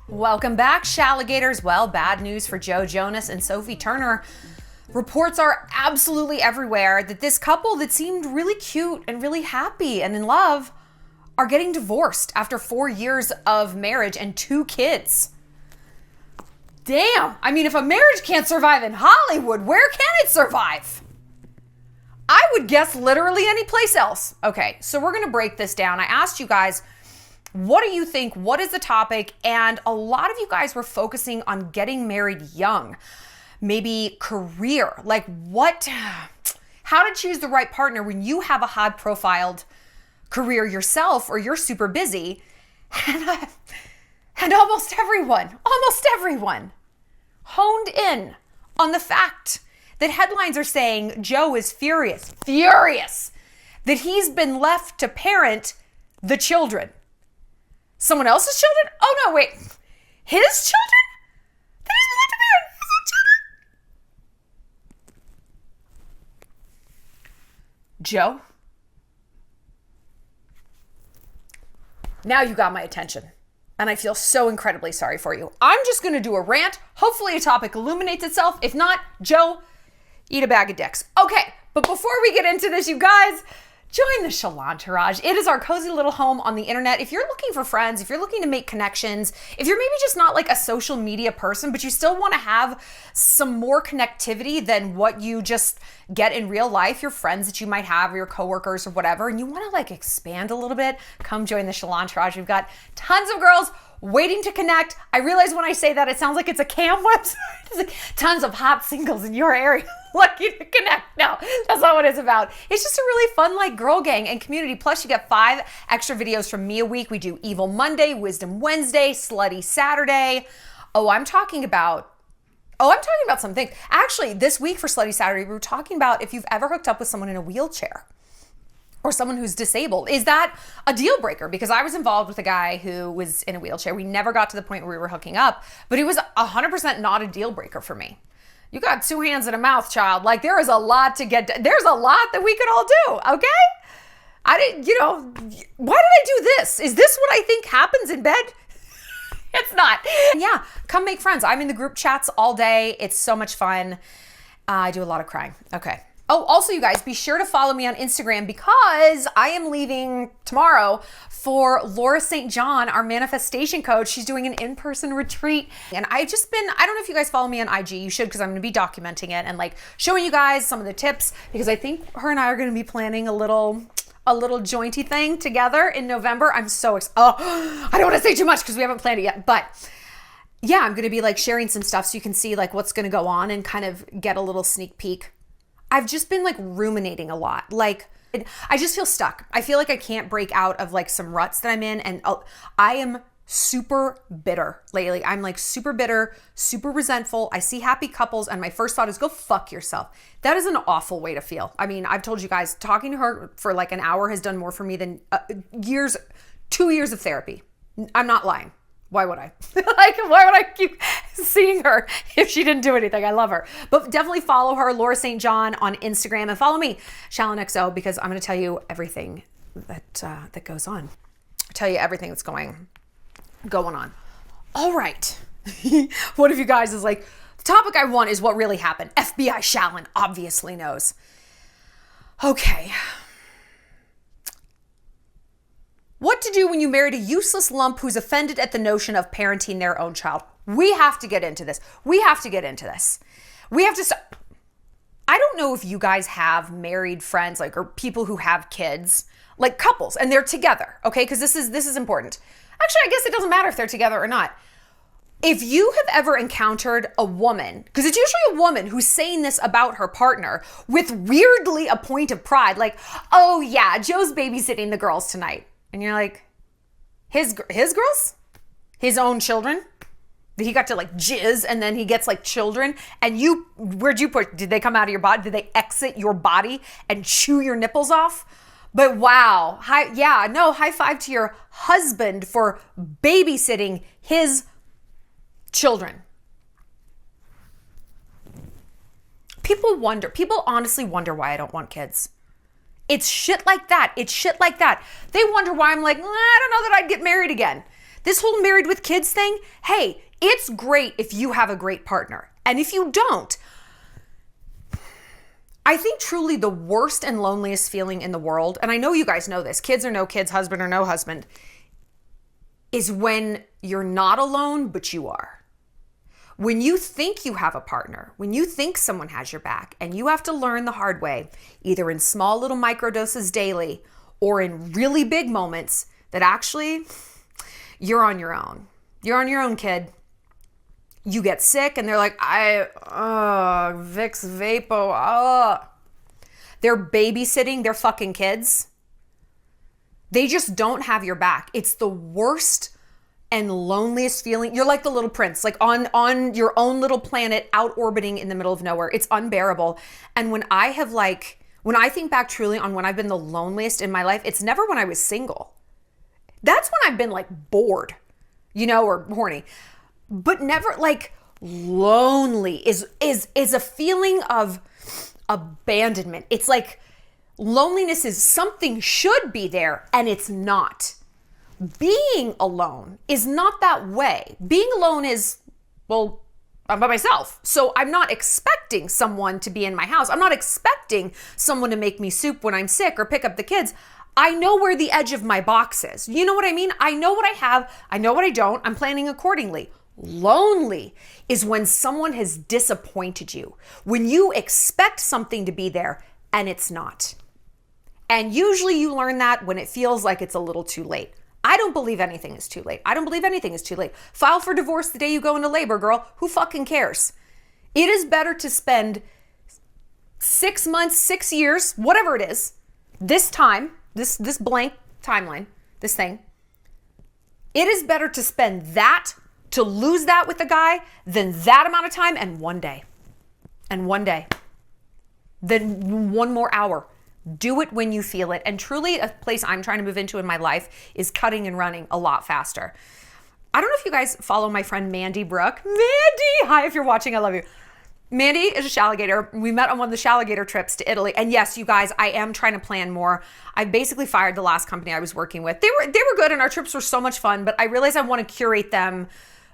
Welcome back, Shalligators. Well, bad news for Joe Jonas and Sophie Turner. Reports are absolutely everywhere that this couple that seemed really cute and really happy and in love are getting divorced after 4 years of marriage and 2 kids. Damn. I mean, if a marriage can't survive in Hollywood, where can it survive? I would guess literally any place else. Okay, so we're going to break this down. I asked you guys, what do you think? What is the topic? And a lot of you guys were focusing on getting married young, maybe career, like how to choose the right partner when you have a high profiled career yourself or you're super busy. And almost everyone honed in on the fact that headlines are saying Joe is furious that he's been left to parent the children. Someone else's children? Oh no, wait. His children? That he's been left to parent his own children? Joe? Now you got my attention. And I feel so incredibly sorry for you. I'm just going to do a rant. Hopefully a topic illuminates itself. If not, Joe, eat a bag of dicks. Okay, but before we get into this, you guys, join the Cilantros. It is our cozy little home on the internet. If you're looking for friends, if you're looking to make connections, if you're maybe just not like a social media person, but you still want to have some more connectivity than what you just get in real life, your friends that you might have or your coworkers or whatever, and you want to like expand a little bit, come join the Cilantros. We've got tons of girls waiting to connect. I realize when I say that, it sounds like it's a cam website. It's like tons of hot singles in your area lucky to connect. No, that's not what it's about. It's just a really fun like girl gang and community. Plus you get 5 extra videos from me a week. We do Evil Monday, Wisdom Wednesday, Slutty Saturday. I'm talking about some things. Actually, this week for Slutty Saturday, we were talking about if you've ever hooked up with someone in a wheelchair or someone who's disabled. Is that a deal breaker? Because I was involved with a guy who was in a wheelchair. We never got to the point where we were hooking up, but it was 100% not a deal breaker for me. You got 2 hands and a mouth, child. Like there is a lot to get, there's a lot that we could all do, okay? Why did I do this? Is this what I think happens in bed? It's not. Yeah, come make friends. I'm in the group chats all day. It's so much fun. I do a lot of crying. Okay. Oh, also you guys, be sure to follow me on Instagram because I am leaving tomorrow for Laura St. John, our manifestation coach. She's doing an in-person retreat. And I don't know if you guys follow me on IG. You should, because I'm going to be documenting it and like showing you guys some of the tips, because I think her and I are going to be planning a little jointy thing together in November. I'm so excited. I don't want to say too much because we haven't planned it yet, but yeah, I'm going to be like sharing some stuff so you can see like what's going to go on and kind of get a little sneak peek. I've just been like ruminating a lot. Like I just feel stuck. I feel like I can't break out of like some ruts that I'm in. And I am super bitter lately. I'm like super bitter, super resentful. I see happy couples and my first thought is go fuck yourself. That is an awful way to feel. I mean, I've told you guys, talking to her for like an hour has done more for me than 2 years of therapy. I'm not lying. Why would I? Like, why would I keep seeing her if she didn't do anything? I love her. But definitely follow her, Laura St. John, on Instagram, and follow me, Shallon XO, because I'm going to tell you everything that goes on. I'll tell you everything that's going on. All right. One of you guys is like, the topic I want is what really happened. FBI Shallon obviously knows. Okay. What to do when you married a useless lump who's offended at the notion of parenting their own child. We have to get into this. We have to I don't know if you guys have married friends, like, or people who have kids, like couples, and they're together, okay? Because this is important. Actually, I guess it doesn't matter if they're together or not. If you have ever encountered a woman, because it's usually a woman who's saying this about her partner with weirdly a point of pride, like, oh yeah, Joe's babysitting the girls tonight. And you're like, his girls? His own children? He got to like jizz and then he gets like children. And where'd you put, did they come out of your body? Did they exit your body and chew your nipples off? But wow, high five to your husband for babysitting his children. People honestly wonder why I don't want kids. It's shit like that. They wonder why I'm like, I don't know that I'd get married again. This whole married with kids thing, hey, it's great if you have a great partner. And if you don't, I think truly the worst and loneliest feeling in the world, and I know you guys know this, kids or no kids, husband or no husband, is when you're not alone, but you are. When you think you have a partner, when you think someone has your back, and you have to learn the hard way, either in small little microdoses daily or in really big moments, that actually you're on your own. You're on your own, kid. You get sick and they're like, Vicks Vapo, They're babysitting their fucking kids. They just don't have your back. It's the worst and loneliest feeling. You're like the little prince, like on your own little planet, out orbiting in the middle of nowhere. It's unbearable. And when I think back truly on when I've been the loneliest in my life, it's never when I was single. That's when I've been like bored, or horny. But never like lonely is a feeling of abandonment. It's like loneliness is something should be there and it's not. Being alone is not that way. Being alone is, well, I'm by myself. So I'm not expecting someone to be in my house. I'm not expecting someone to make me soup when I'm sick or pick up the kids. I know where the edge of my box is. You know what I mean? I know what I have. I know what I don't. I'm planning accordingly. Lonely is when someone has disappointed you, when you expect something to be there and it's not. And usually you learn that when it feels like it's a little too late. I don't believe anything is too late. I don't believe anything is too late. File for divorce the day you go into labor, girl. Who fucking cares? It is better to spend 6 months, 6 years, whatever it is, this time, this blank timeline, this thing. It is better to spend that, to lose that with a guy, than that amount of time and one day. And one day. Then one more hour. Do it when you feel it. And truly, a place I'm trying to move into in my life is cutting and running a lot faster. I don't know if you guys follow my friend Mandy Brooke. Mandy! Hi, if you're watching, I love you. Mandy is a Shalligator. We met on one of the Shalligator trips to Italy. And yes, you guys, I am trying to plan more. I basically fired the last company I was working with. They were good and our trips were so much fun, but I realized I want to curate them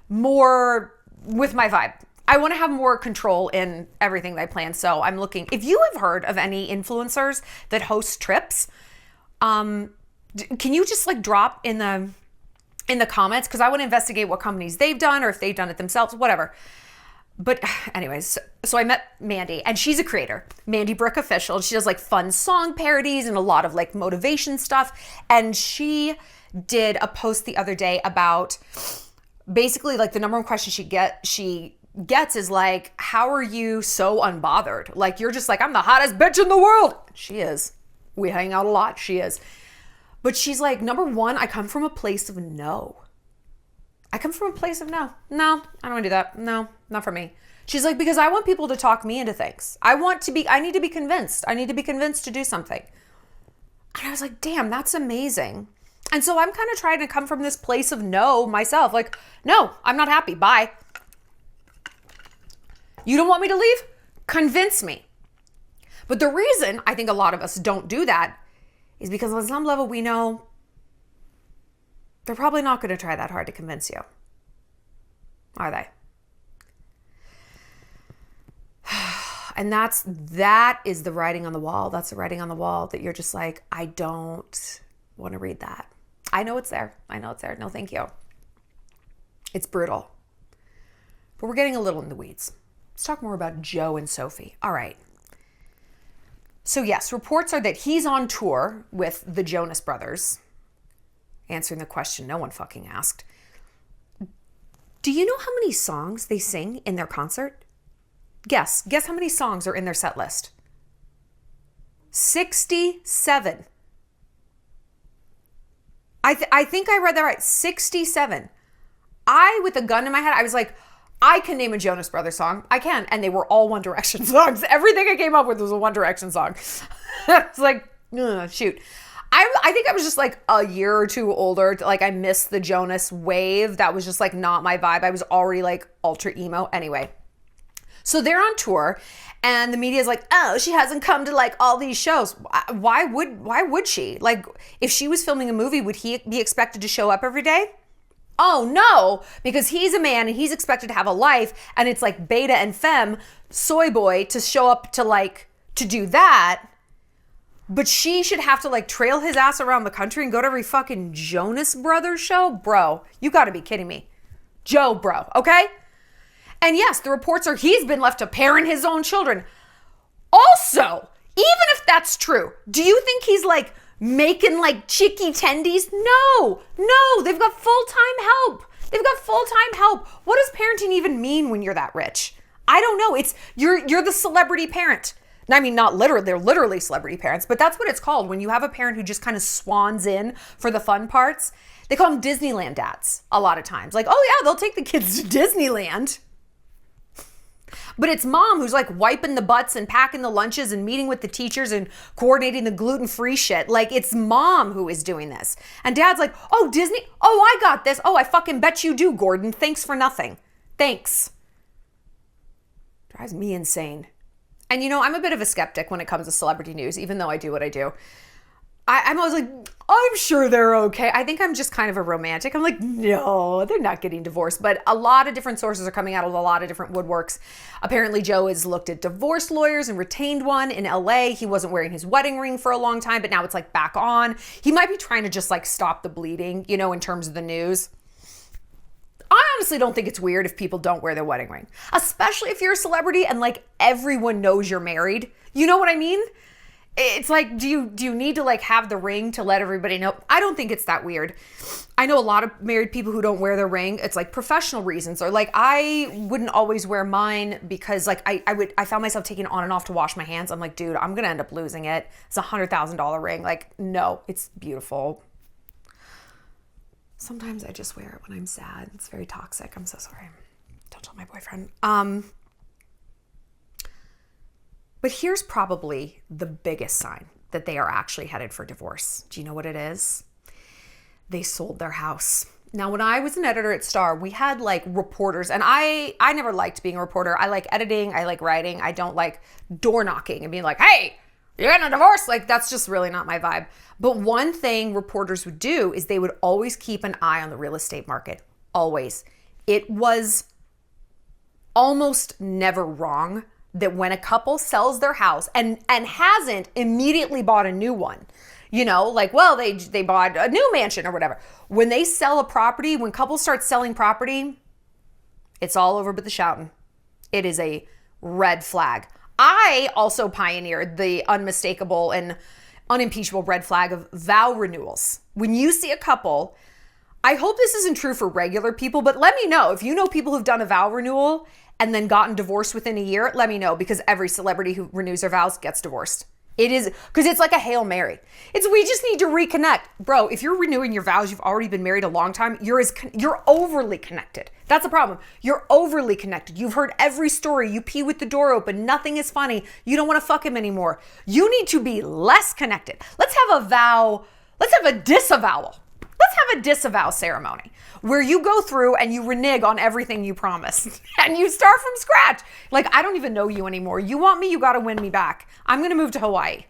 more with my vibe. I want to have more control in everything that I plan. So I'm looking, if you have heard of any influencers that host trips, can you just like drop in the comments? Because I want to investigate what companies they've done or if they've done it themselves, whatever. But anyways, so I met Mandy and she's a creator, Mandy Brooke Official. She does like fun song parodies and a lot of like motivation stuff. And she did a post the other day about basically like the number one question she gets is like, how are you so unbothered? Like, you're just like, I'm the hottest bitch in the world. She is. We hang out a lot. She is. But she's like, number one, I come from a place of no. I come from a place of no. No, I don't want to do that. No, not for me. She's like, because I want people to talk me into things. I need to be convinced. I need to be convinced to do something. And I was like, damn, that's amazing. And so I'm kind of trying to come from this place of no myself. Like, no, I'm not happy. Bye. You don't want me to leave? Convince me. But the reason I think a lot of us don't do that is because on some level we know they're probably not going to try that hard to convince you. Are they? And that is the writing on the wall. That's the writing on the wall that you're just like, I don't want to read that. I know it's there. I know it's there. No, thank you. It's brutal. But we're getting a little in the weeds. Let's talk more about Joe and Sophie. All right. So yes, reports are that he's on tour with the Jonas Brothers, answering the question no one fucking asked. Do you know how many songs they sing in their concert? Guess how many songs are in their set list? 67. I think I read that right. 67. With a gun in my head, I was like, I can name a Jonas Brothers song. I can. And they were all One Direction songs. Everything I came up with was a One Direction song. It's like, shoot. I think I was just like a year or two older. Like I missed the Jonas wave. That was just like not my vibe. I was already like ultra emo. Anyway. So they're on tour and the media is like, oh, she hasn't come to like all these shows. Why would she? Like if she was filming a movie, would he be expected to show up every day? Oh no, because he's a man and he's expected to have a life, and it's like beta and femme soy boy to show up to do that. But she should have to like trail his ass around the country and go to every fucking Jonas Brothers show? Bro, you gotta be kidding me. Joe, bro, okay? And yes, the reports are he's been left to parent his own children. Also, even if that's true, do you think he's like making like chicky tendies? No, they've got full-time help. What does parenting even mean when you're that rich? I don't know. It's you're the celebrity parent. I mean, not literally, they're literally celebrity parents, but that's what it's called when you have a parent who just kind of swans in for the fun parts. They call them Disneyland dads a lot of times. Like, oh yeah, they'll take the kids to Disneyland. But it's mom who's like wiping the butts and packing the lunches and meeting with the teachers and coordinating the gluten-free shit. Like, it's mom who is doing this. And dad's like, oh, Disney? Oh, I got this. Oh, I fucking bet you do, Gordon. Thanks for nothing. Thanks. Drives me insane. And you know, I'm a bit of a skeptic when it comes to celebrity news, even though I do what I do. I'm always like, I'm sure they're okay. I think I'm just kind of a romantic. I'm like, no, they're not getting divorced. But a lot of different sources are coming out of a lot of different woodworks. Apparently, Joe has looked at divorce lawyers and retained one in LA. He wasn't wearing his wedding ring for a long time, but now it's like back on. He might be trying to just like stop the bleeding, you know, in terms of the news. I honestly don't think it's weird if people don't wear their wedding ring, especially if you're a celebrity and like everyone knows you're married. You know what I mean? It's like, do you need to like have the ring to let everybody know? I don't think it's that weird. I know a lot of married people who don't wear their ring. It's like professional reasons, or like I wouldn't always wear mine because like I found myself taking it on and off to wash my hands. I'm like, dude, I'm gonna end up losing it. It's $100,000 ring. Like, no, it's beautiful. Sometimes I just wear it when I'm sad. It's very toxic. I'm so sorry. Don't tell my boyfriend. But here's probably the biggest sign that they are actually headed for divorce. Do you know what it is? They sold their house. Now, when I was an editor at Star, we had like reporters, and I never liked being a reporter. I like editing. I like writing. I don't like door knocking and being like, hey, you're getting a divorce. Like, that's just really not my vibe. But one thing reporters would do is they would always keep an eye on the real estate market. Always. It was almost never wrong that when a couple sells their house and hasn't immediately bought a new one, you know, like, well, they bought a new mansion or whatever. When they sell a property, when couples start selling property, it's all over but the shouting. It is a red flag. I also pioneered the unmistakable and unimpeachable red flag of vow renewals. When you see a couple, I hope this isn't true for regular people, but let me know if you know people who've done a vow renewal and then gotten divorced within a year. Let me know, because every celebrity who renews their vows gets divorced. It is, because it's like a Hail Mary. It's, we just need to reconnect. Bro, if you're renewing your vows, you've already been married a long time, you're overly connected. That's the problem. You're overly connected. You've heard every story. You pee with the door open. Nothing is funny. You don't want to fuck him anymore. You need to be less connected. Let's have a vow. Let's have a disavowal. Let's have a disavow ceremony where you go through and you renege on everything you promised and you start from scratch. Like, I don't even know you anymore. You want me, you got to win me back. I'm going to move to Hawaii.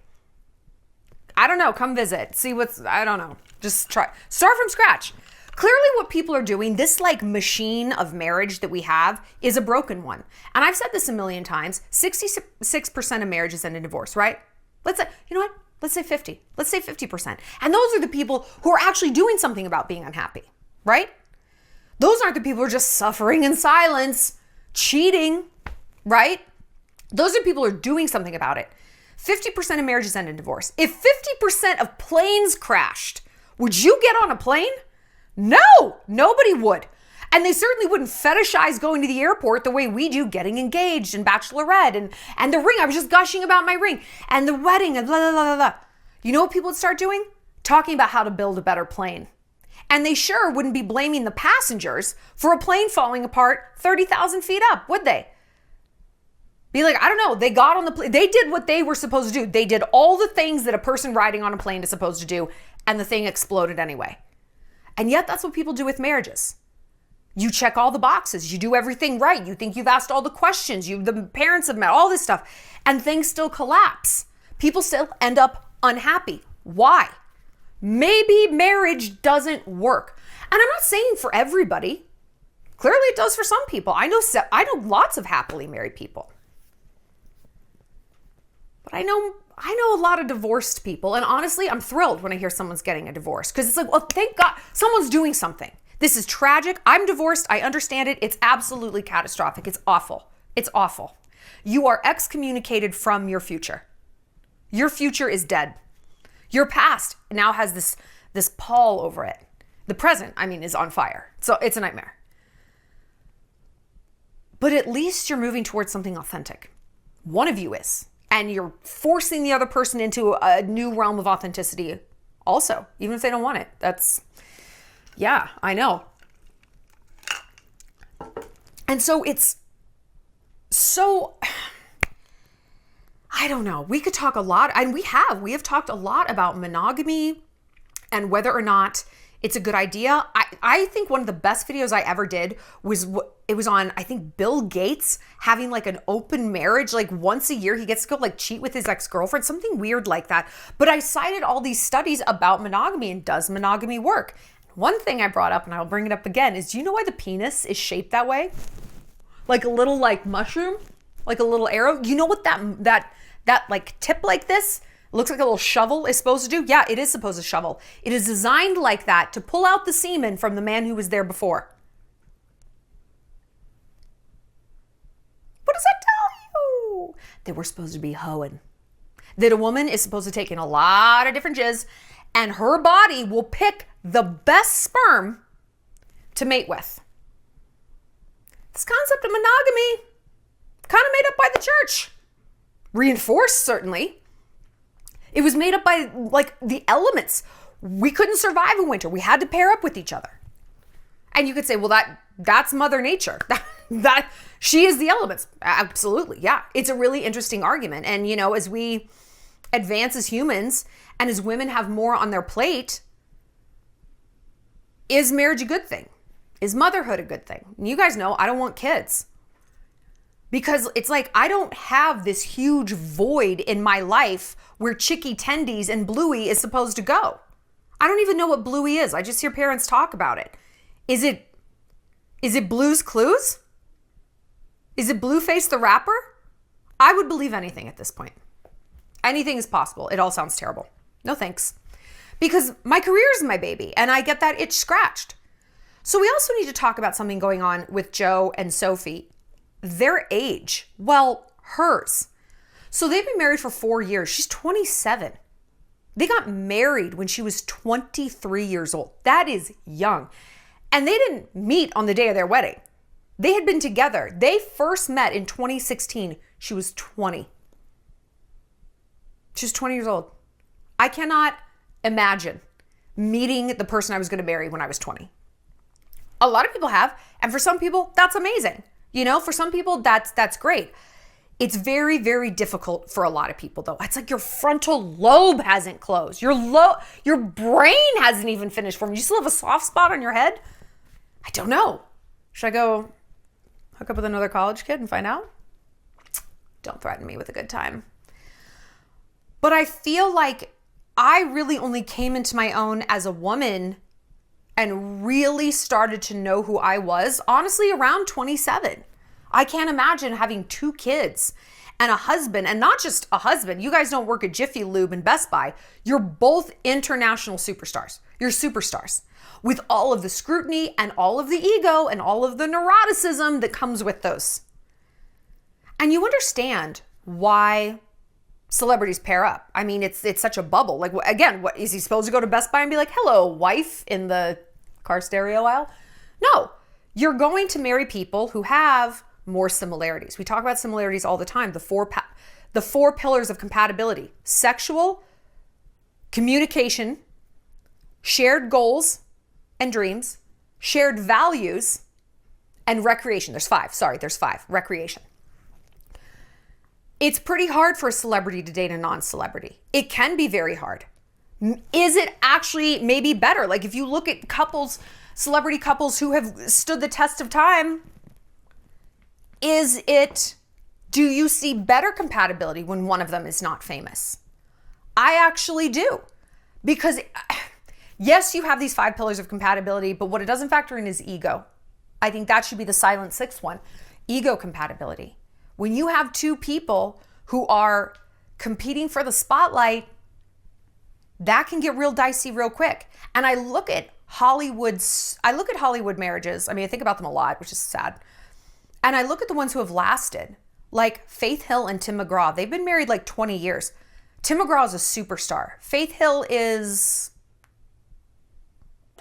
I don't know. Come visit. See I don't know. Just try. Start from scratch. Clearly what people are doing, this like machine of marriage that we have, is a broken one. And I've said this a million times. 66% of marriages end in divorce, right? Let's say, you know what? Let's say 50. Let's say 50%. And those are the people who are actually doing something about being unhappy, right? Those aren't the people who are just suffering in silence, cheating, right? Those are people who are doing something about it. 50% of marriages end in divorce. If 50% of planes crashed, would you get on a plane? No, nobody would. And they certainly wouldn't fetishize going to the airport the way we do getting engaged and bachelorette and the ring. I was just gushing about my ring and the wedding and blah, blah, blah, blah, blah. You know what people would start doing? Talking about how to build a better plane. And they sure wouldn't be blaming the passengers for a plane falling apart 30,000 feet up, would they? Be like, I don't know. They got on the plane. They did what they were supposed to do. They did all the things that a person riding on a plane is supposed to do, and the thing exploded anyway. And yet that's what people do with marriages. You check all the boxes. You do everything right. You think you've asked all the questions. The parents have met, all this stuff. And things still collapse. People still end up unhappy. Why? Maybe marriage doesn't work. And I'm not saying for everybody. Clearly it does for some people. I know lots of happily married people. But I know a lot of divorced people. And honestly, I'm thrilled when I hear someone's getting a divorce. Because it's like, well, thank God someone's doing something. This is tragic. I'm divorced. I understand it. It's absolutely catastrophic. It's awful. It's awful. You are excommunicated from your future. Your future is dead. Your past now has this pall over it. The present, is on fire. So it's a nightmare. But at least you're moving towards something authentic. One of you is. And you're forcing the other person into a new realm of authenticity also, even if they don't want it. Yeah, I know. And so I don't know. We could talk a lot, and we have talked a lot about monogamy and whether or not it's a good idea. I think one of the best videos I ever did was on, I think, Bill Gates having like an open marriage, like once a year he gets to go like cheat with his ex-girlfriend, something weird like that. But I cited all these studies about monogamy and does monogamy work? One thing I brought up, and I'll bring it up again, is do you know why the penis is shaped that way? Like a little like mushroom, like a little arrow. You know what that like tip like this looks like a little shovel is supposed to do? Yeah, it is supposed to shovel. It is designed like that to pull out the semen from the man who was there before. What does that tell you? That we're supposed to be hoeing. That a woman is supposed to take in a lot of different jizz and her body will pick the best sperm to mate with. This concept of monogamy, kind of made up by the church. Reinforced, certainly. It was made up by like the elements. We couldn't survive in winter. We had to pair up with each other. And you could say, well, that's Mother Nature. that she is the elements. Absolutely. Yeah. It's a really interesting argument. And, as we advance as humans and as women have more on their plate, is marriage a good thing? Is motherhood a good thing? And you guys know I don't want kids. Because it's like, I don't have this huge void in my life where Chicky Tendies and Bluey is supposed to go. I don't even know what Bluey is. I just hear parents talk about it. Is it Blue's Clues? Is it Blueface the Rapper? I would believe anything at this point. Anything is possible. It all sounds terrible. No thanks. Because my career is my baby and I get that itch scratched. So we also need to talk about something going on with Joe and Sophie. Their age, well, hers. So they've been married for 4 years. She's 27. They got married when she was 23 years old. That is young. And they didn't meet on the day of their wedding. They had been together. They first met in 2016. She was 20. She was 20 years old. I cannot imagine meeting the person I was going to marry when I was 20. A lot of people have. And for some people, that's amazing. For some people, that's great. It's very, very difficult for a lot of people, though. It's like your frontal lobe hasn't closed. Your brain hasn't even finished forming. You still have a soft spot on your head? I don't know. Should I go hook up with another college kid and find out? Don't threaten me with a good time. But I feel like I really only came into my own as a woman and really started to know who I was, honestly, around 27. I can't imagine having 2 kids and a husband, and not just a husband. You guys don't work at Jiffy Lube and Best Buy. You're both international superstars. You're superstars with all of the scrutiny and all of the ego and all of the neuroticism that comes with those. And you understand why celebrities pair up. It's such a bubble. Like, again, what is he supposed to go to Best Buy and be like, hello, wife, in the car stereo aisle? No, you're going to marry people who have more similarities. We talk about similarities all the time. The four pillars of compatibility: sexual, communication, shared goals and dreams, shared values, and recreation. There's 5. Sorry, there's 5. Recreation. It's pretty hard for a celebrity to date a non-celebrity. It can be very hard. Is it actually maybe better? Like if you look at celebrity couples who have stood the test of time, do you see better compatibility when one of them is not famous? I actually do. Because Yes, you have these 5 pillars of compatibility, but what it doesn't factor in is ego. I think that should be the silent 6th one. Ego compatibility. When you have 2 people who are competing for the spotlight, that can get real dicey real quick. And I look at Hollywood marriages. I mean, I think about them a lot, which is sad. And I look at the ones who have lasted, like Faith Hill and Tim McGraw. They've been married like 20 years. Tim McGraw is a superstar. Faith Hill is,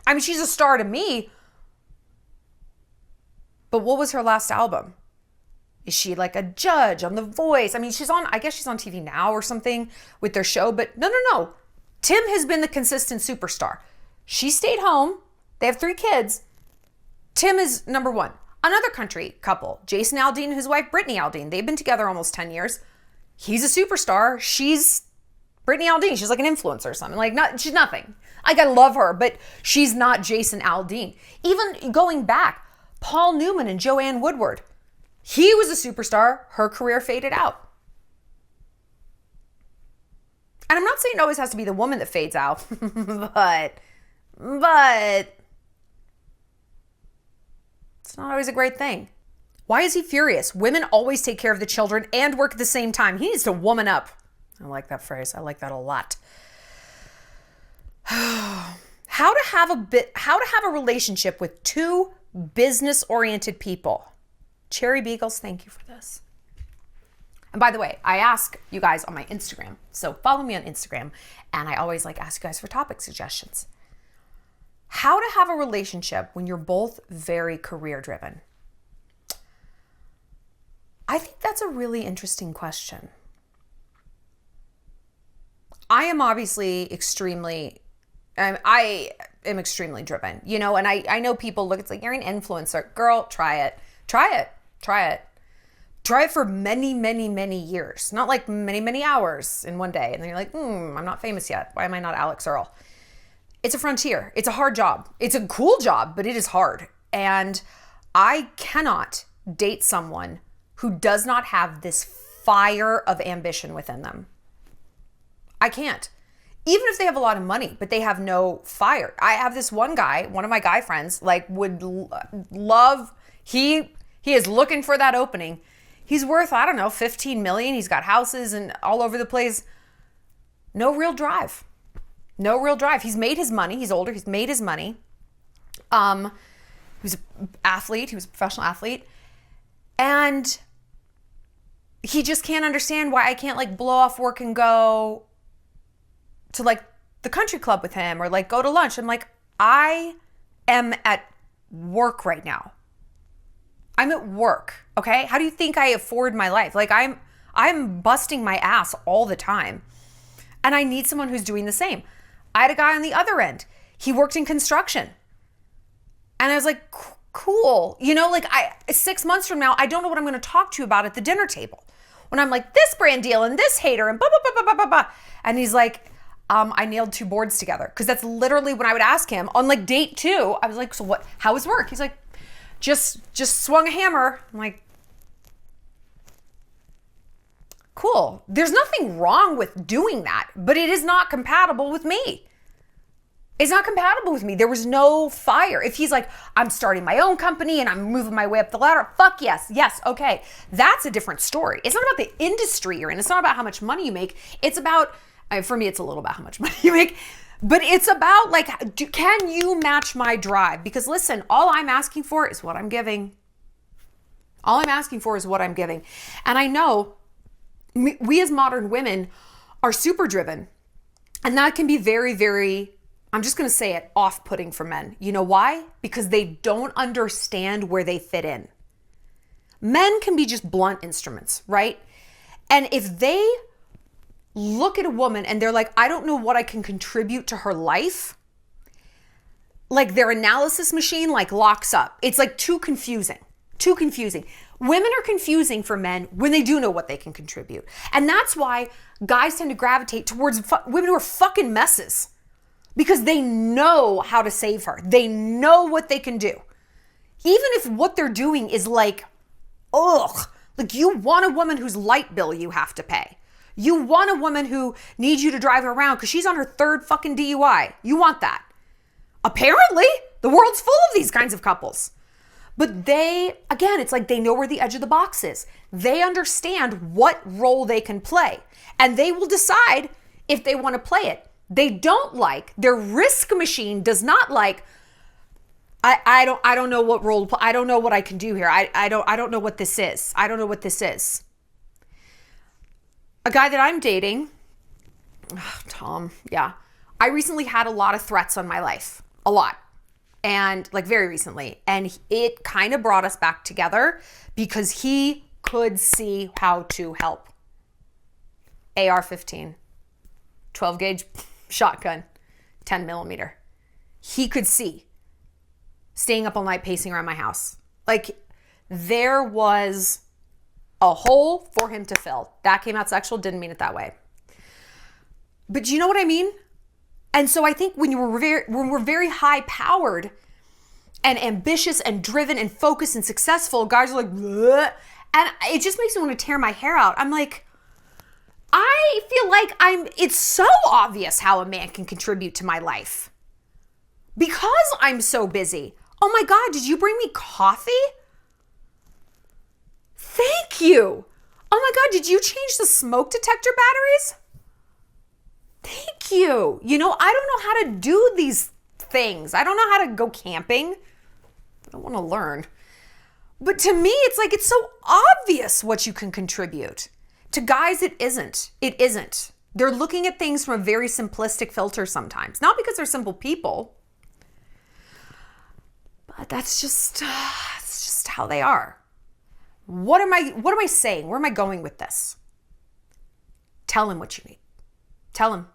I mean, she's a star to me. But what was her last album? Is she like a judge on The Voice? I mean, I guess she's on TV now or something with their show, but no. Tim has been the consistent superstar. She stayed home. They have 3 kids. Tim is number 1. Another country couple, Jason Aldean and his wife, Brittany Aldean. They've been together almost 10 years. He's a superstar. She's Brittany Aldean. She's like an influencer or something. She's nothing. I gotta love her, but she's not Jason Aldean. Even going back, Paul Newman and Joanne Woodward. He was a superstar. Her career faded out. And I'm not saying it always has to be the woman that fades out, but it's not always a great thing. Why is he furious? Women always take care of the children and work at the same time. He needs to woman up. I like that phrase. I like that a lot. How to have a relationship with 2 business-oriented people. Cherry Beagles, thank you for this. And by the way, I ask you guys on my Instagram, so follow me on Instagram, and I always ask you guys for topic suggestions. How to have a relationship when you're both very career driven. I think that's a really interesting question. I am obviously I am extremely driven, and I know people look, it's like, you're an influencer. Girl, try it. Try it for many, many, many years. Not like many, many hours in one day. And then you're like, I'm not famous yet. Why am I not Alex Earl? It's a frontier. It's a hard job. It's a cool job, but it is hard. And I cannot date someone who does not have this fire of ambition within them. I can't. Even if they have a lot of money, but they have no fire. I have this one guy, one of my guy friends, would love, he is looking for that opening. He's worth, I don't know, 15 million. He's got houses and all over the place. No real drive. He's made his money. He's older. He's made his money. He was an athlete. He was a professional athlete. And he just can't understand why I can't blow off work and go to the country club with him or go to lunch. I'm like, I am at work right now. I'm at work, okay? How do you think I afford my life? I'm busting my ass all the time. And I need someone who's doing the same. I had a guy on the other end. He worked in construction. And I was like, cool. 6 months from now, I don't know what I'm going to talk to you about at the dinner table. When I'm like, this brand deal and this hater and blah, blah, blah, blah, blah, blah. And he's like, I nailed 2 boards together. Because that's literally when I would ask him on date 2. I was like, so what? How was work? He's like, just swung a hammer. I'm like, cool. There's nothing wrong with doing that, but it is not compatible with me. It's not compatible with me. There was no fire. If he's like, I'm starting my own company and I'm moving my way up the ladder, fuck yes. Yes, okay. That's a different story. It's not about the industry you're in. It's not about how much money you make. It's about, for me, it's a little about how much money you make. But it's about can you match my drive? Because listen, all I'm asking for is what I'm giving. All I'm asking for is what I'm giving. And I know we as modern women are super driven. And that can be very, very, I'm just going to say it, off-putting for men. You know why? Because they don't understand where they fit in. Men can be just blunt instruments, right? And if they look at a woman and they're like, I don't know what I can contribute to her life, their analysis machine locks up. It's too confusing. Women are confusing for men when they do know what they can contribute. And that's why guys tend to gravitate towards women who are fucking messes, because they know how to save her. They know what they can do. Even if what they're doing is you want a woman whose light bill you have to pay. You want a woman who needs you to drive her around because she's on her 3rd fucking DUI. You want that. Apparently, the world's full of these kinds of couples. But they, again, it's like they know where the edge of the box is. They understand what role they can play, and they will decide if they want to play it. They don't like, their risk machine does not like, I don't know what role, I don't know what I can do here. I don't know what this is. I don't know what this is. A guy that I'm dating, Tom, yeah. I recently had a lot of threats on my life, a lot. And like very recently. And it kind of brought us back together because he could see how to help. AR-15, 12 gauge shotgun, 10 millimeter. He could see. Staying up all night pacing around my house. Like there was a hole for him to fill. That came out sexual, didn't mean it that way. But do you know what I mean? And so I think when we're very high powered and ambitious and driven and focused and successful, guys are like, bleh, and it just makes me want to tear my hair out. I'm like, I feel like it's so obvious how a man can contribute to my life because I'm so busy. Oh my God, did you bring me coffee? Thank you. Oh my God, did you change the smoke detector batteries? Thank you. You know, I don't know how to do these things. I don't know how to go camping. I don't want to learn. But to me, it's like, it's so obvious what you can contribute. To guys, it isn't. It isn't. They're looking at things from a very simplistic filter sometimes. Not because they're simple people, but that's just how they are. What am I saying? Where am I going with this? Tell him what you need. Tell him.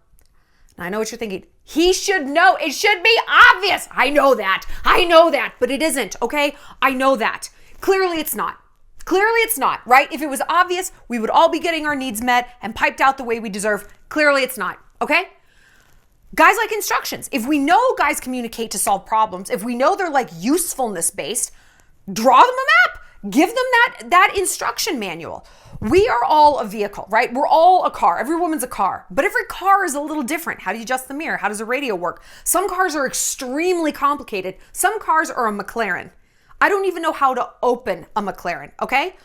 Now, I know what you're thinking. He should know. It should be obvious. I know that, but it isn't, okay? I know that. Clearly it's not. Clearly it's not, right? If it was obvious, we would all be getting our needs met and piped out the way we deserve. Clearly it's not, okay? Guys like instructions. If we know guys communicate to solve problems, if we know they're like usefulness based, draw them a map. Give them that instruction manual. We are all a vehicle, right? We're all a car. Every woman's a car. But every car is a little different. How do you adjust the mirror? How does a radio work? Some cars are extremely complicated. Some cars are a McLaren. I don't even know how to open a McLaren, okay?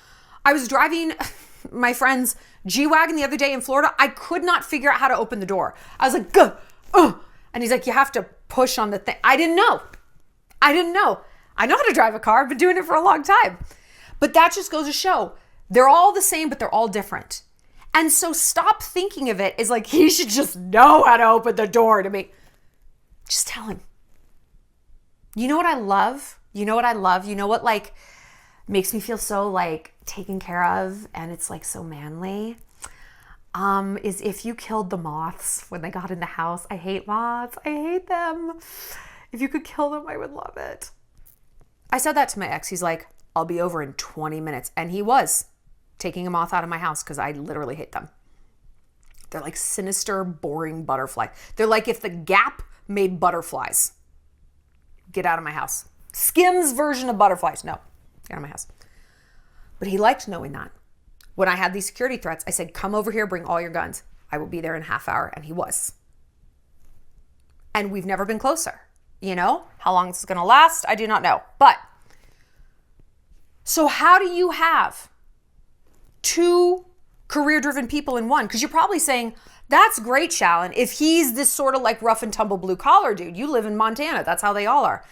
I was driving my friend's G-Wagon the other day in Florida. I could not figure out how to open the door. I was like, "Gah, and he's like, you have to push on the thing. I didn't know. I know how to drive a car. I've been doing it for a long time. But that just goes to show they're all the same, but they're all different. And so stop thinking of it as like, he should just know how to open the door to me. Just tell him. You know what I love? You know what like makes me feel so like taken care of and it's like so manly? Is if you killed the moths when they got in the house. I hate moths. I hate them. If you could kill them, I would love it. I said that to my ex. He's like, I'll be over in 20 minutes. And he was taking a moth out of my house because I literally hate them. They're like sinister, boring butterflies. They're like if the Gap made butterflies. Get out of my house. Skims version of butterflies. No, get out of my house. But he liked knowing that. When I had these security threats, I said, come over here, bring all your guns. I will be there in a half hour. And he was. And we've never been closer. You know, how long this is going to last, I do not know. But, so how do you have two career-driven people in one? Because you're probably saying, that's great, Shallon. If he's this sort of like rough and tumble blue collar dude, you live in Montana. That's how they all are.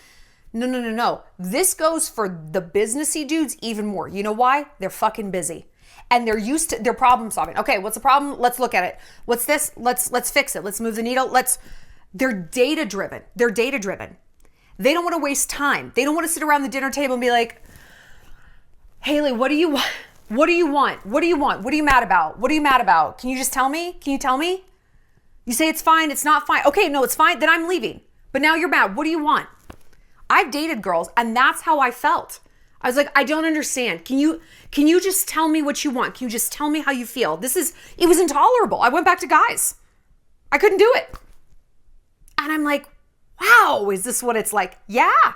No. This goes for the businessy dudes even more. You know why? They're fucking busy. And they're problem solving. Okay, what's the problem? Let's look at it. What's this? Let's fix it. Let's move the needle. They're data driven. They don't want to waste time. They don't want to sit around the dinner table and be like, Hailey, what do you want? What do you want? What do you want? What are you mad about? What are you mad about? Can you just tell me? Can you tell me? You say it's fine. It's not fine. Okay, no, it's fine. Then I'm leaving. But now you're mad. What do you want? I've dated girls and that's how I felt. I was like, I don't understand. Can you just tell me what you want? Can you just tell me how you feel? It was intolerable. I went back to guys. I couldn't do it. And I'm like, wow, is this what it's like? Yeah,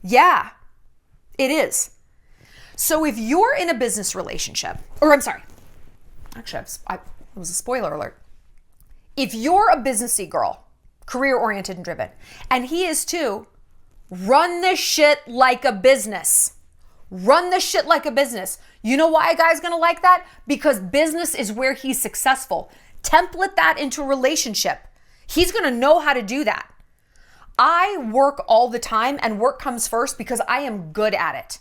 it is. So if you're in a business relationship, or I'm sorry, actually, it was a spoiler alert. If you're a businessy girl, career-oriented and driven. And he is too. Run this shit like a business. Run this shit like a business. You know why a guy's gonna like that? Because business is where he's successful. Template that into a relationship. He's gonna know how to do that. I work all the time, and work comes first because I am good at it.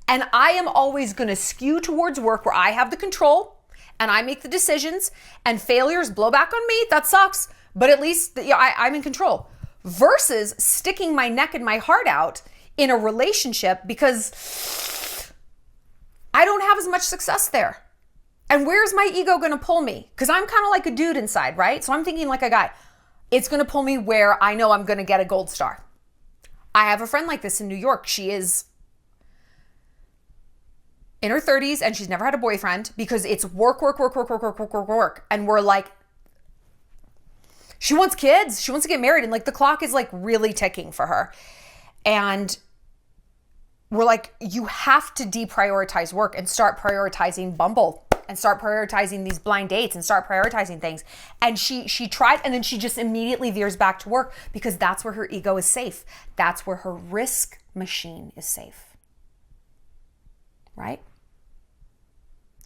And I am always gonna skew towards work where I have the control and I make the decisions, and failures blow back on me. That sucks, but at least I'm in control. Versus sticking my neck and my heart out in a relationship because I don't have as much success there. And where's my ego gonna pull me? Because I'm kind of like a dude inside, right? So I'm thinking like a guy. It's gonna pull me where I know I'm gonna get a gold star. I have a friend like this in New York. She is in her 30s and she's never had a boyfriend because it's work. And we're like, she wants kids. She wants to get married. And like the clock is like really ticking for her. And we're like, you have to deprioritize work and start prioritizing Bumble and start prioritizing these blind dates and start prioritizing things. And she tried, and then she just immediately veers back to work because that's where her ego is safe. That's where her risk machine is safe. Right?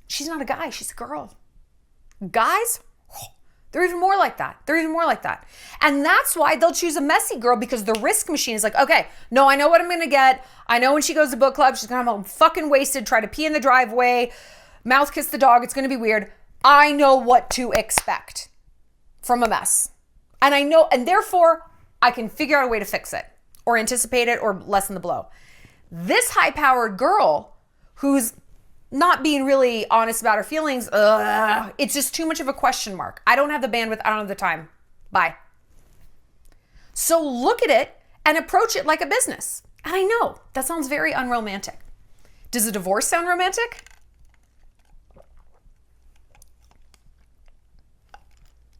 She's not a guy, she's a girl. Guys, they're even more like that. They're even more like that. And that's why they'll choose a messy girl, because the risk machine is like, okay, no, I know what I'm gonna get. I know when she goes to book club, she's gonna come home fucking wasted, try to pee in the driveway, mouth kiss the dog, it's gonna be weird. I know what to expect from a mess. And I know, and therefore I can figure out a way to fix it or anticipate it or lessen the blow. This high-powered girl who's not being really honest about her feelings, it's just too much of a question mark. I don't have the bandwidth, I don't have the time. Bye. So look at it and approach it like a business. And I know that sounds very unromantic. Does a divorce sound romantic?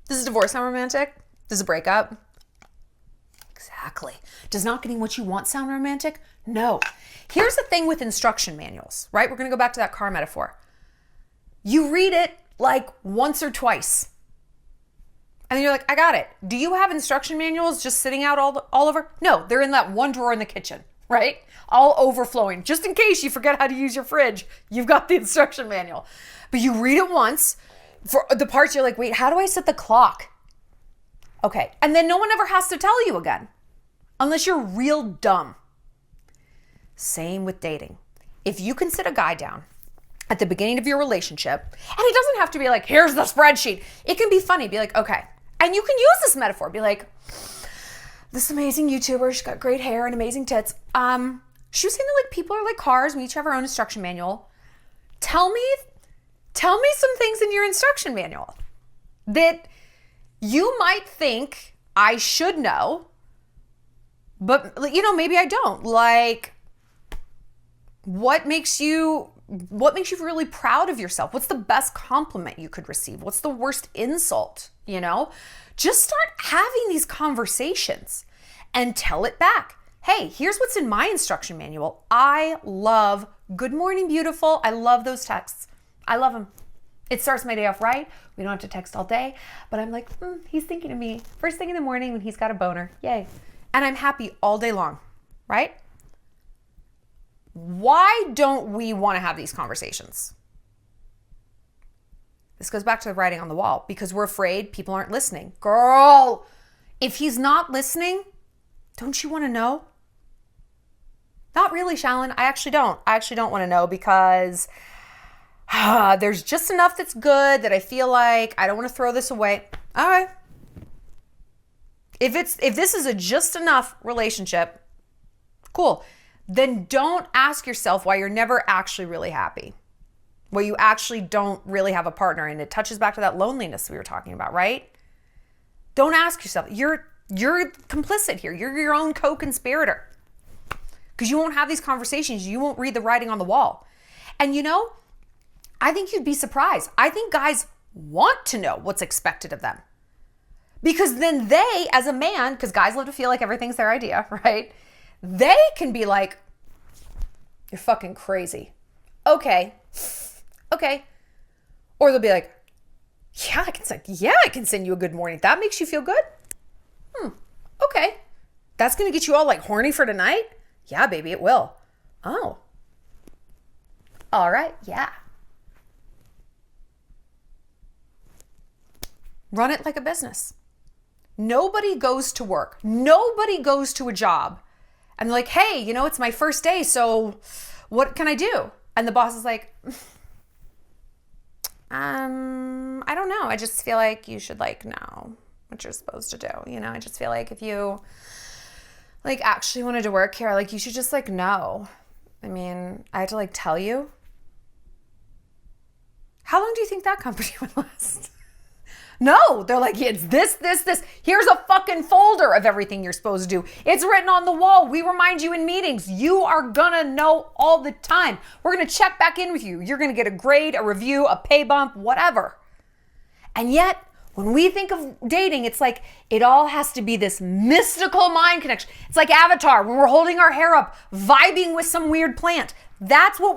Does a divorce sound romantic? Does a breakup? Exactly. Does not getting what you want sound romantic? No. Here's the thing with instruction manuals, right? We're going to go back to that car metaphor. You read it like once or twice. And then you're like, I got it. Do you have instruction manuals just sitting out all over? No, they're in that one drawer in the kitchen, right? All overflowing. Just in case you forget how to use your fridge, you've got the instruction manual. But you read it once. For the parts you're like, wait, how do I set the clock? Okay. And then no one ever has to tell you again, unless you're real dumb. Same with dating. If you can sit a guy down at the beginning of your relationship, and it doesn't have to be like, here's the spreadsheet. It can be funny. Be like, okay. And you can use this metaphor. Be like, this amazing YouTuber, she's got great hair and amazing tits. She was saying that like people are like cars. We each have our own instruction manual. Tell me some things in your instruction manual that you might think I should know, but maybe I don't. Like, what makes you really proud of yourself? What's the best compliment you could receive? What's the worst insult? Just start having these conversations and tell it back. Hey, here's what's in my instruction manual. I love good morning, beautiful. I love those texts. I love them. It starts my day off right. We don't have to text all day, but I'm like, he's thinking of me first thing in the morning when he's got a boner. Yay. And I'm happy all day long, right? Why don't we want to have these conversations? This goes back to the writing on the wall, because we're afraid people aren't listening. Girl, if he's not listening, don't you want to know? Not really, Shallon. I actually don't. I actually don't want to know, because there's just enough that's good that I feel like I don't want to throw this away. All right. If this is a just enough relationship, cool. Then don't ask yourself why you're never actually really happy. Why you actually don't really have a partner. And it touches back to that loneliness we were talking about, right? Don't ask yourself. You're complicit here. You're your own co-conspirator. Because you won't have these conversations. You won't read the writing on the wall. And I think you'd be surprised. I think guys want to know what's expected of them. Because then they, as a man, because guys love to feel like everything's their idea, right? They can be like, you're fucking crazy. Okay. Or they'll be like, I can send you a good morning. That makes you feel good? Okay. That's going to get you all like horny for tonight? Yeah, baby, it will. Oh. All right. Yeah. Run it like a business. Nobody goes to work. Nobody goes to a job and they're like, hey, you know, it's my first day, so what can I do? And the boss is like, I don't know. I just feel like you should like know what you're supposed to do. You know, I just feel like if you like actually wanted to work here, like you should just like know. I mean, I had to like tell you. How long do you think that company would last? No, they're like, it's this. Here's a fucking folder of everything you're supposed to do. It's written on the wall. We remind you in meetings. You are gonna know all the time. We're gonna check back in with you. You're gonna get a grade, a review, a pay bump, whatever. And yet, when we think of dating, it's like it all has to be this mystical mind connection. It's like Avatar when we're holding our hair up, vibing with some weird plant. That's what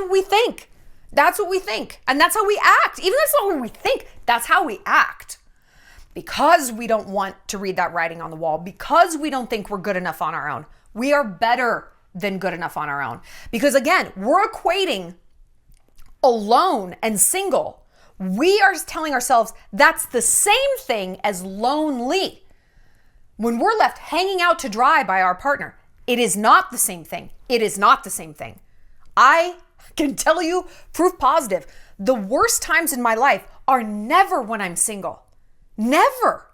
we think. That's what we think. And that's how we act. Even if it's not what we think, that's how we act. Because we don't want to read that writing on the wall, because we don't think we're good enough on our own. We are better than good enough on our own. Because again, we're equating alone and single. We are telling ourselves that's the same thing as lonely. When we're left hanging out to dry by our partner, it is not the same thing. It is not the same thing. I can tell you, proof positive, the worst times in my life are never when I'm single. Never.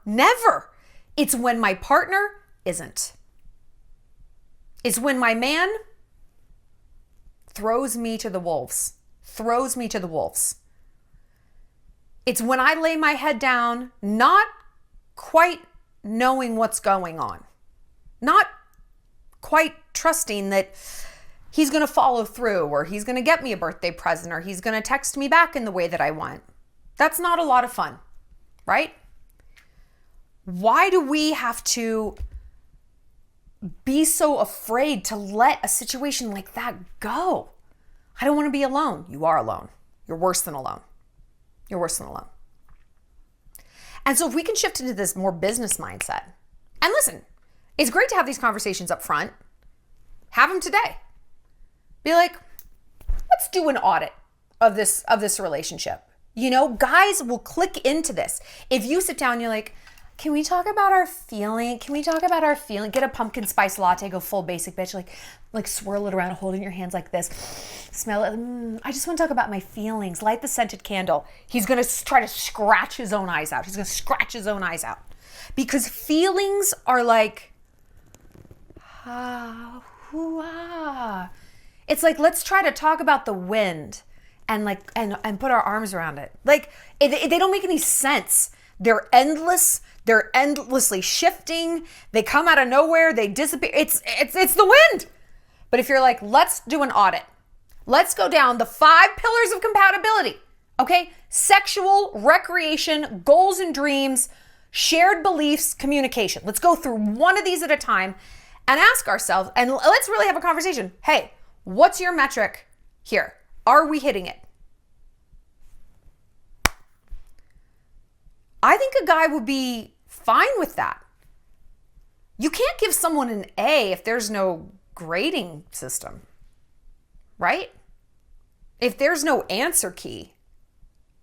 It's when my partner isn't. It's when my man throws me to the wolves. It's when I lay my head down, not quite knowing what's going on. Not quite trusting that he's going to follow through, or he's going to get me a birthday present, or he's going to text me back in the way that I want. That's not a lot of fun, right? Why do we have to be so afraid to let a situation like that go? I don't want to be alone. You are alone. You're worse than alone. And so if we can shift into this more business mindset, and listen, it's great to have these conversations up front. Have them today. Be like, let's do an audit of this relationship. You know, guys will click into this. If you sit down and you're like, can we talk about our feeling? Get a pumpkin spice latte, go full basic bitch, like swirl it around, hold it in your hands like this. Smell it. I just want to talk about my feelings. Light the scented candle. He's going to try to scratch his own eyes out. Because feelings are like, it's like, let's try to talk about the wind and put our arms around it. Like, they don't make any sense. They're endless. They're endlessly shifting. They come out of nowhere. They disappear. It's the wind. But if you're like, let's do an audit. Let's go down the 5 pillars of compatibility. Okay? Sexual, recreation, goals and dreams, shared beliefs, communication. Let's go through one of these at a time and ask ourselves, and let's really have a conversation. Hey, what's your metric here? Are we hitting it? I think a guy would be fine with that. You can't give someone an A if there's no grading system, right? If there's no answer key,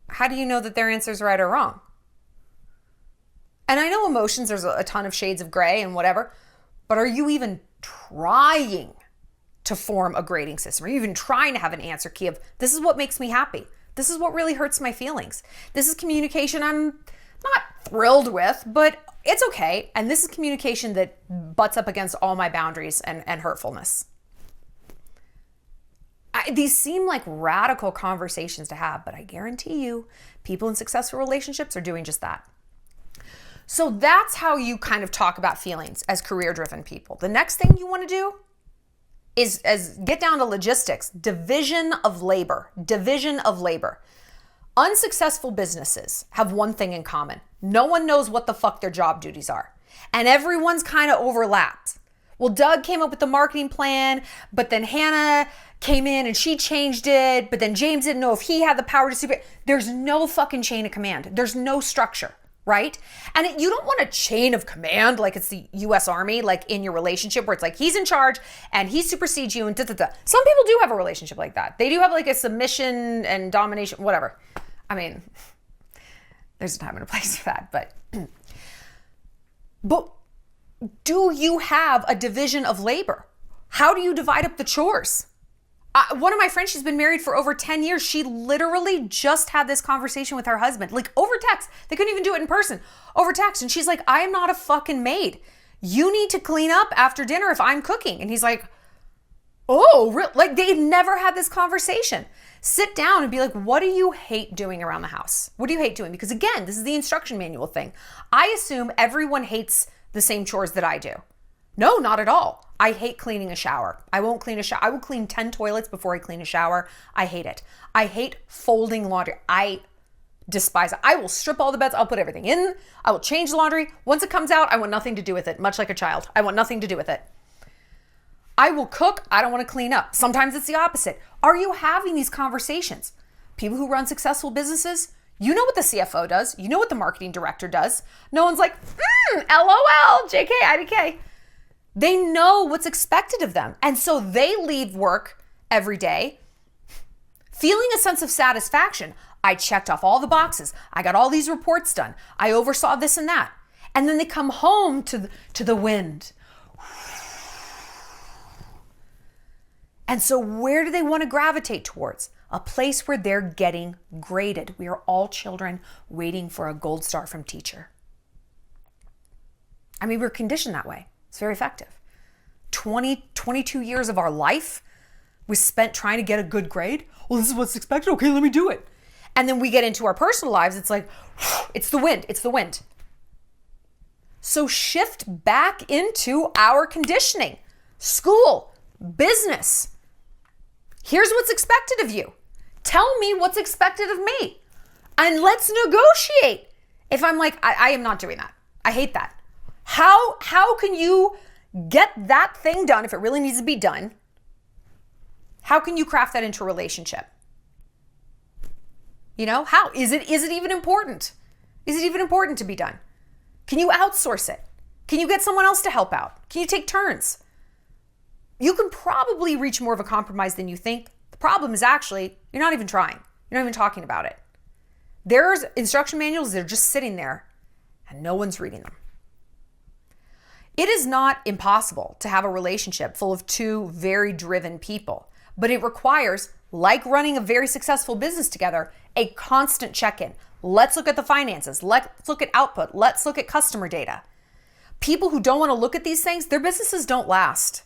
how do you know that their answer is right or wrong? And I know emotions, there's a ton of shades of gray and whatever, but are you even trying to form a grading system? Are you even trying to have an answer key of, this is what makes me happy. This is what really hurts my feelings. This is communication I'm not thrilled with, but it's okay. And this is communication that butts up against all my boundaries and hurtfulness. These seem like radical conversations to have, but I guarantee you, people in successful relationships are doing just that. So that's how you kind of talk about feelings as career-driven people. The next thing you want to do is get down to logistics, division of labor. Unsuccessful businesses have one thing in common. No one knows what the fuck their job duties are. And everyone's kind of overlapped. Well, Doug came up with the marketing plan, but then Hannah came in and she changed it, but then James didn't know if he had the power to super. There's no fucking chain of command. There's no structure, right? And you don't want a chain of command like it's the US Army, like in your relationship where it's like he's in charge and he supersedes you and da-da-da. Some people do have a relationship like that. They do have like a submission and domination, whatever. I mean, there's a time and a place for that, but do you have a division of labor? How do you divide up the chores? One of my friends, she's been married for over 10 years. She literally just had this conversation with her husband, like over text. They couldn't even do it in person, over text. And she's like, I am not a fucking maid. You need to clean up after dinner if I'm cooking. And he's like, oh, like they've never had this conversation. Sit down and be like, what do you hate doing around the house? What do you hate doing? Because again, this is the instruction manual thing. I assume everyone hates the same chores that I do. No, not at all. I hate cleaning a shower. I won't clean a shower. I will clean 10 toilets before I clean a shower. I hate it. I hate folding laundry. I despise it. I will strip all the beds. I'll put everything in. I will change the laundry. Once it comes out, I want nothing to do with it, much like a child. I want nothing to do with it. I will cook. I don't want to clean up. Sometimes it's the opposite. Are you having these conversations? People who run successful businesses, you know what the CFO does. You know what the marketing director does. No one's like, LOL, JK, IDK. They know what's expected of them. And so they leave work every day feeling a sense of satisfaction. I checked off all the boxes. I got all these reports done. I oversaw this and that. And then they come home to the wind. And so where do they want to gravitate towards? A place where they're getting graded. We are all children waiting for a gold star from teacher. I mean, we're conditioned that way. It's very effective. 22 years of our life was spent trying to get a good grade. Well, this is what's expected. Okay, let me do it. And then we get into our personal lives. It's like, it's the wind. It's the wind. So shift back into our conditioning. School, business. Here's what's expected of you. Tell me what's expected of me. And let's negotiate. If I'm like, I am not doing that. I hate that. How can you get that thing done if it really needs to be done? How can you craft that into a relationship? You know, how? Is it even important? Is it even important to be done? Can you outsource it? Can you get someone else to help out? Can you take turns? You can probably reach more of a compromise than you think. The problem is actually, you're not even trying. You're not even talking about it. There's instruction manuals, they're just sitting there and no one's reading them. It is not impossible to have a relationship full of two very driven people, but it requires, like running a very successful business together, a constant check-in. Let's look at the finances. Let's look at output. Let's look at customer data. People who don't want to look at these things, their businesses don't last.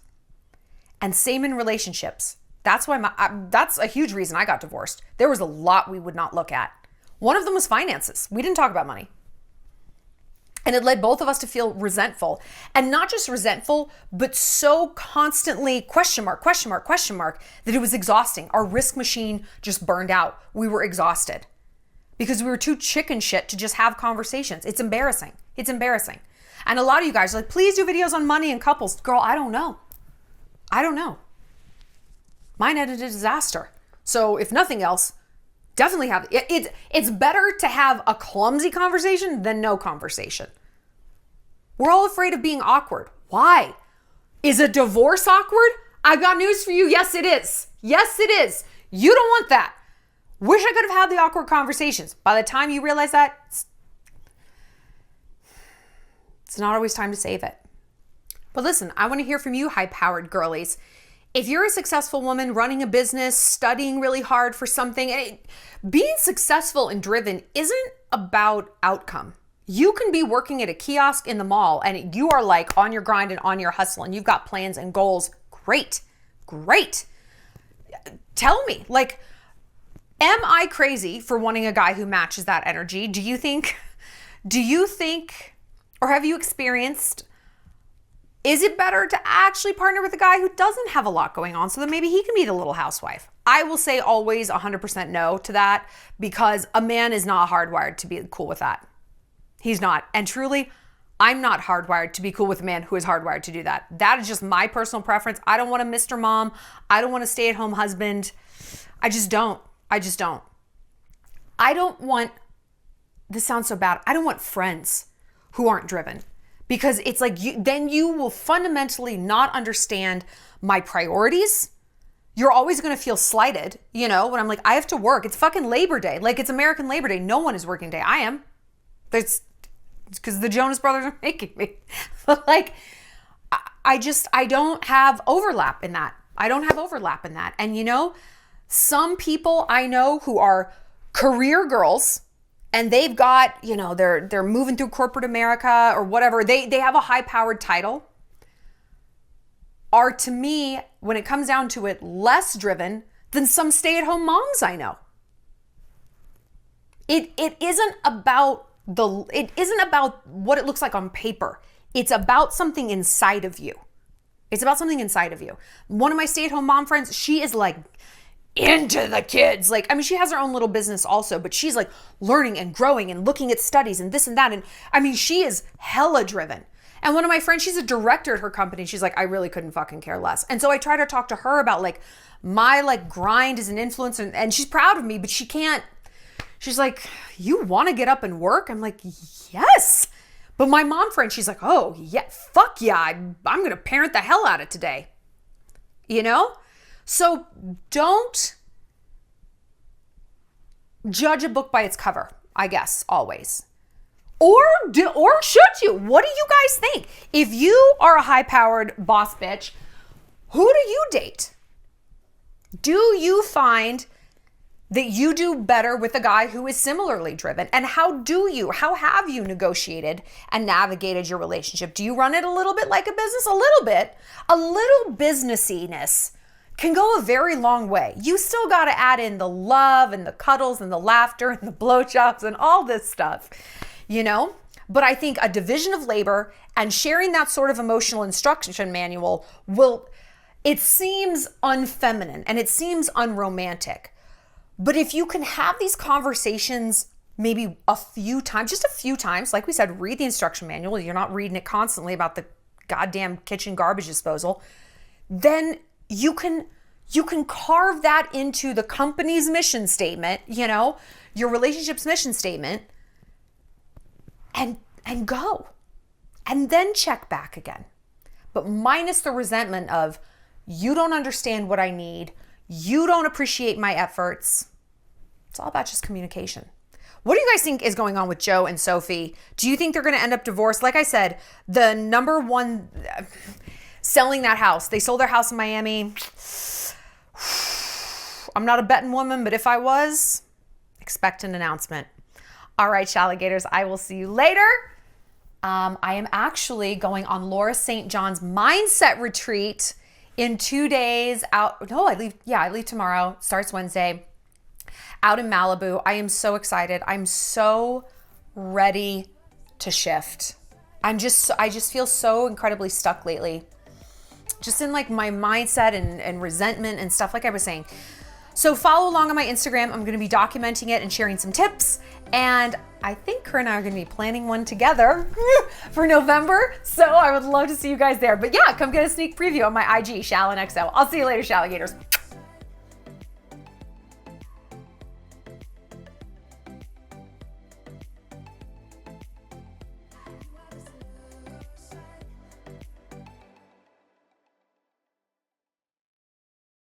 And same in relationships. That's why that's a huge reason I got divorced. There was a lot we would not look at. One of them was finances. We didn't talk about money. And it led both of us to feel resentful. And not just resentful, but so constantly question mark, that it was exhausting. Our risk machine just burned out. We were exhausted because we were too chicken shit to just have conversations. It's embarrassing. It's embarrassing. And a lot of you guys are like, please do videos on money and couples. Girl, I don't know. Mine ended a disaster. So if nothing else, definitely have it. It's better to have a clumsy conversation than no conversation. We're all afraid of being awkward. Why? Is a divorce awkward? I've got news for you. Yes, it is. Yes, it is. You don't want that. Wish I could have had the awkward conversations. By the time you realize that, it's not always time to save it. But listen, I want to hear from you, high-powered girlies. If you're a successful woman running a business, studying really hard for something, being successful and driven isn't about outcome. You can be working at a kiosk in the mall and you are like on your grind and on your hustle and you've got plans and goals. Great. Tell me, like, am I crazy for wanting a guy who matches that energy? Do you think, or have you experienced, is it better to actually partner with a guy who doesn't have a lot going on so that maybe he can be the little housewife? I will say always 100% no to that because a man is not hardwired to be cool with that. He's not. And truly, I'm not hardwired to be cool with a man who is hardwired to do that. That is just my personal preference. I don't want a Mr. Mom. I don't want a stay-at-home this sounds so bad. I don't want friends who aren't driven, because it's like then you will fundamentally not understand my priorities. You're always going to feel slighted, when I'm like, I have to work. It's fucking Labor Day. Like, it's American Labor Day. No one is working day. I am. It's because the Jonas Brothers are making me. But like, I don't have overlap in that. And some people I know who are career girls, and they've got, they're moving through corporate America or whatever. They have a high-powered title, are, to me, when it comes down to it, less driven than some stay-at-home moms I know. It isn't about what it looks like on paper. It's about something inside of you. One of my stay-at-home mom friends, she is like into the kids. Like, I mean, she has her own little business also, but she's like learning and growing and looking at studies and this and that. And I mean, she is hella driven. And one of my friends, she's a director at her company. She's like, I really couldn't fucking care less. And so I try to talk to her about like my like grind as an influencer, and she's proud of me, but she can't. She's like, you want to get up and work? I'm like, yes. But my mom friend, she's like, oh yeah, fuck yeah. I'm going to parent the hell out of today. So don't judge a book by its cover, I guess, always. Or should you? What do you guys think? If you are a high-powered boss bitch, who do you date? Do you find that you do better with a guy who is similarly driven? And how have you negotiated and navigated your relationship? Do you run it a little bit like a business? A little bit. A little businessiness can go a very long way. You still got to add in the love and the cuddles and the laughter and the blowjobs and all this stuff. But I think a division of labor and sharing that sort of emotional instruction manual it seems unfeminine and it seems unromantic. But if you can have these conversations maybe just a few times, like we said, read the instruction manual. You're not reading it constantly about the goddamn kitchen garbage disposal. Then you can carve that into the company's mission statement, your relationship's mission statement, and go. And then check back again. But minus the resentment of, you don't understand what I need. You don't appreciate my efforts. It's all about just communication. What do you guys think is going on with Joe and Sophie? Do you think they're going to end up divorced? Like I said, the number one, selling that house. They sold their house in Miami. I'm not a betting woman, but if I was, expect an announcement. All right, Shalligators, I will see you later. I am actually going on Laura St. John's mindset retreat in 2 days out. No, I leave tomorrow. Starts Wednesday. Out in Malibu. I am so excited. I'm so ready to shift. I just feel so incredibly stuck lately. Just in like my mindset and resentment and stuff, like I was saying. So follow along on my Instagram. I'm going to be documenting it and sharing some tips. And I think her and I are going to be planning one together for November. So I would love to see you guys there. But yeah, come get a sneak preview on my IG, ShallonXO. I'll see you later, Shalligators.